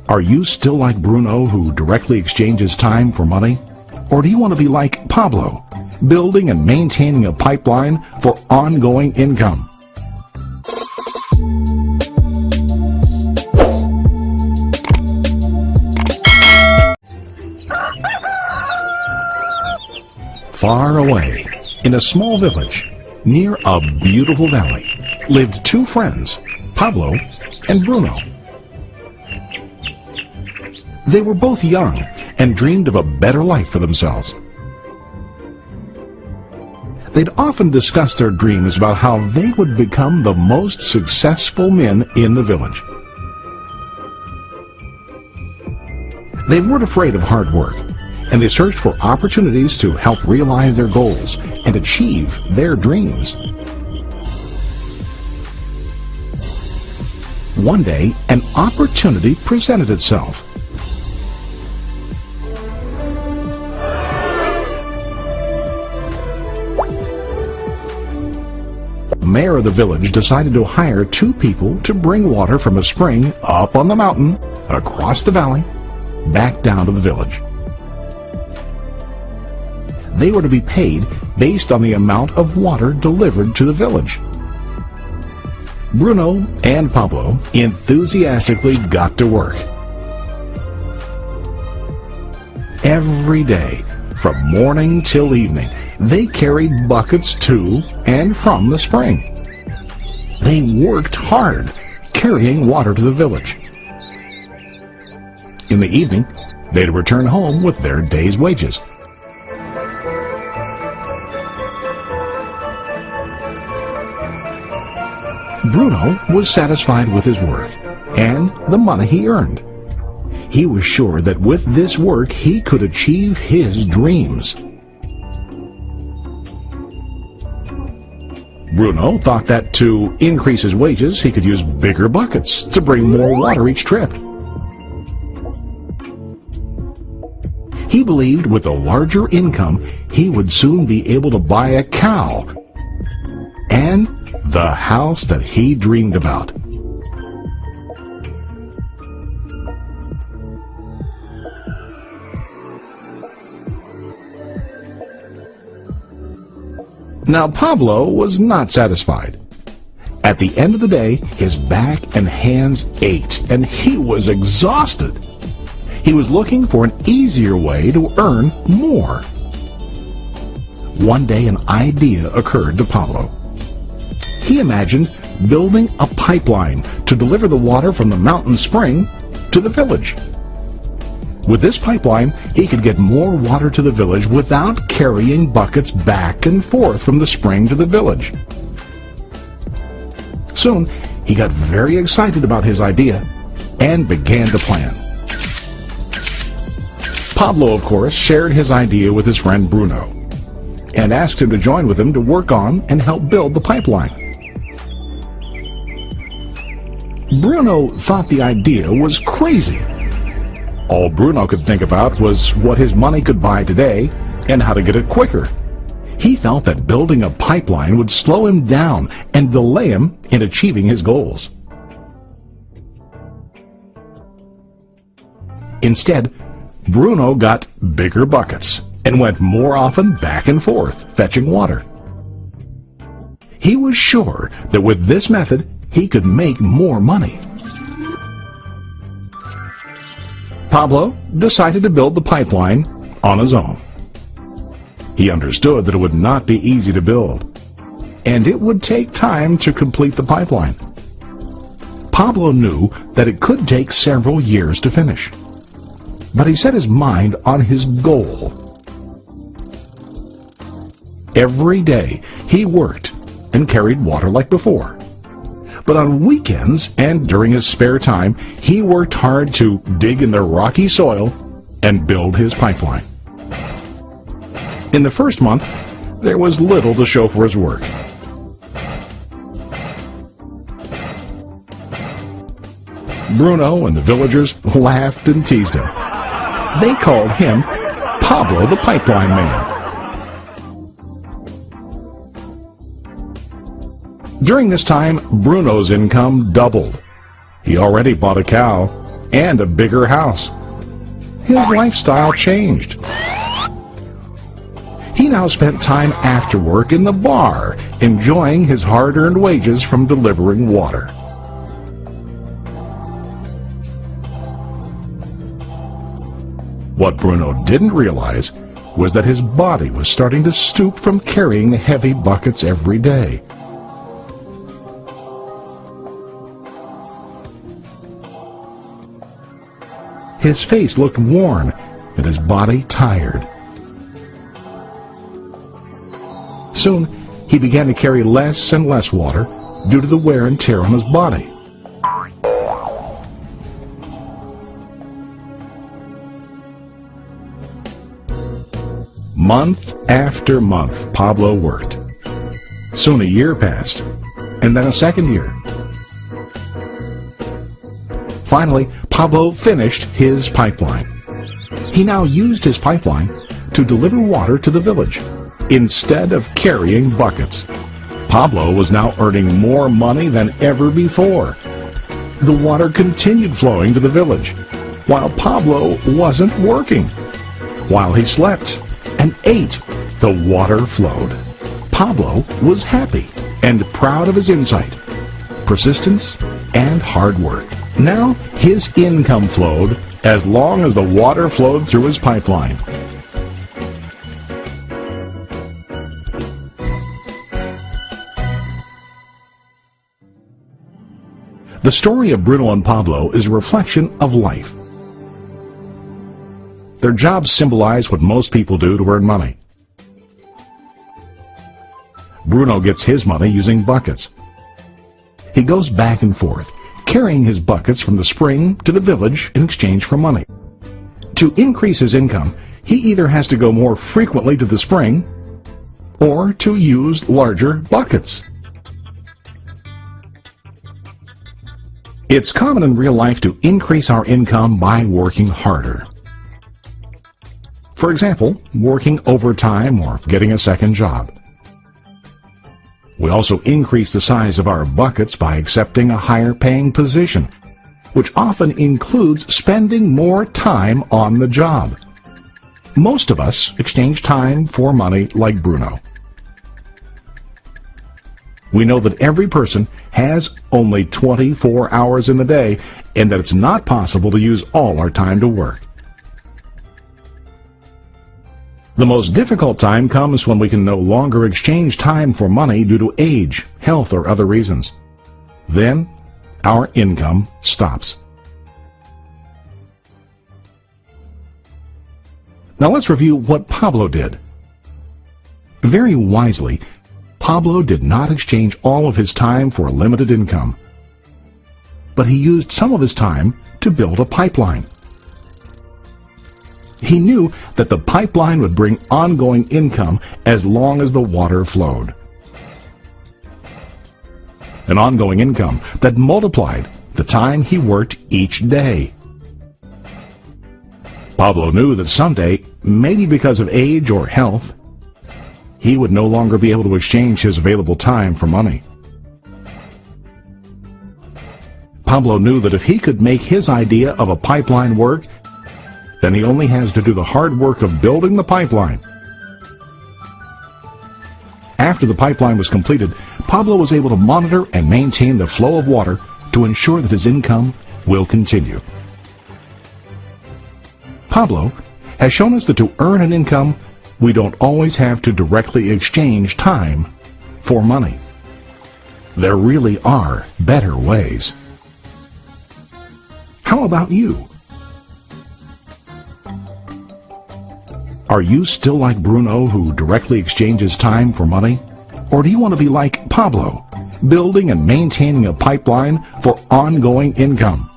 Are you still like Bruno, who directly exchanges time for money? Or do you want to be like Pablo, building and maintaining a pipeline for ongoing income? Far away, in a small village, near a beautiful valley, lived two friends, Pablo and Bruno. They were both young and dreamed of a better life for themselves. They'd often discussed their dreams about how they would become the most successful men in the village. They weren't afraid of hard work, and they searched for opportunities to help realize their goals and achieve their dreams. One day, an opportunity presented itself. The mayor of the village decided to hire two people to bring water from a spring up on the mountain, across the valley, back down to the village. They were to be paid based on the amount of water delivered to the village. Bruno and Pablo enthusiastically got to work. Every day, from morning till evening, they carried buckets to and from the spring. They worked hard, carrying water to the village. In the evening, they'd return home with their day's wages. Bruno was satisfied with his work and the money he earned. He was sure that with this work he could achieve his dreams. Bruno thought that to increase his wages, he could use bigger buckets to bring more water each trip. He believed with a larger income, he would soon be able to buy a cow and the house that he dreamed about. Now Pablo was not satisfied. At the end of the day, his back and hands ached, and he was exhausted. He was looking for an easier way to earn more. One day an idea occurred to Pablo. He imagined building a pipeline to deliver the water from the mountain spring to the village. With this pipeline, he could get more water to the village without carrying buckets back and forth from the spring to the village. Soon, he got very excited about his idea and began to plan. Pablo, of course, shared his idea with his friend Bruno and asked him to join with him to work on and help build the pipeline. Bruno thought the idea was crazy. All Bruno could think about was what his money could buy today and how to get it quicker. He felt that building a pipeline would slow him down and delay him in achieving his goals. Instead, Bruno got bigger buckets and went more often back and forth, fetching water. He was sure that with this method, he could make more money. Pablo decided to build the pipeline on his own. He understood that it would not be easy to build, and it would take time to complete the pipeline. Pablo knew that it could take several years to finish, but he set his mind on his goal. Every day he worked and carried water like before. But on weekends and during his spare time, he worked hard to dig in the rocky soil and build his pipeline. In the first month, there was little to show for his work. Bruno and the villagers laughed and teased him. They called him Pablo the Pipeline Man. During this time, Bruno's income doubled. He already bought a cow, and a bigger house. His lifestyle changed. He now spent time after work in the bar, enjoying his hard-earned wages from delivering water. What Bruno didn't realize was that his body was starting to stoop from carrying heavy buckets every day. His face looked worn and his body tired. Soon, he began to carry less and less water due to the wear and tear on his body. Month after month, Pablo worked. Soon a year passed, and then a second year. Finally, Pablo finished his pipeline. He now used his pipeline to deliver water to the village instead of carrying buckets. Pablo was now earning more money than ever before. The water continued flowing to the village, while Pablo wasn't working. While he slept and ate, the water flowed. Pablo was happy and proud of his insight, persistence, and hard work. Now his income flowed as long as the water flowed through his pipeline. The story of Bruno and Pablo is a reflection of life. Their jobs symbolize what most people do to earn money. Bruno gets his money using buckets. He goes back and forth, carrying his buckets from the spring to the village in exchange for money. To increase his income, he either has to go more frequently to the spring or to use larger buckets. It's common in real life to increase our income by working harder. For example, working overtime or getting a second job. We also increase the size of our buckets by accepting a higher paying position, which often includes spending more time on the job. Most of us exchange time for money like Bruno. We know that every person has only 24 hours in the day and that it's not possible to use all our time to work. The most difficult time comes when we can no longer exchange time for money due to age, health, or other reasons. Then, our income stops. Now let's review what Pablo did. Very wisely, Pablo did not exchange all of his time for a limited income, but he used some of his time to build a pipeline. He knew that the pipeline would bring ongoing income as long as the water flowed. An ongoing income that multiplied the time he worked each day. Pablo knew that someday, maybe because of age or health, he would no longer be able to exchange his available time for money. Pablo knew that if he could make his idea of a pipeline work, then he only has to do the hard work of building the pipeline. After the pipeline was completed, Pablo was able to monitor and maintain the flow of water to ensure that his income will continue. Pablo has shown us that to earn an income, we don't always have to directly exchange time for money. There really are better ways. How about you? Are you still like Bruno, who directly exchanges time for money? Or do you want to be like Pablo, building and maintaining a pipeline for ongoing income?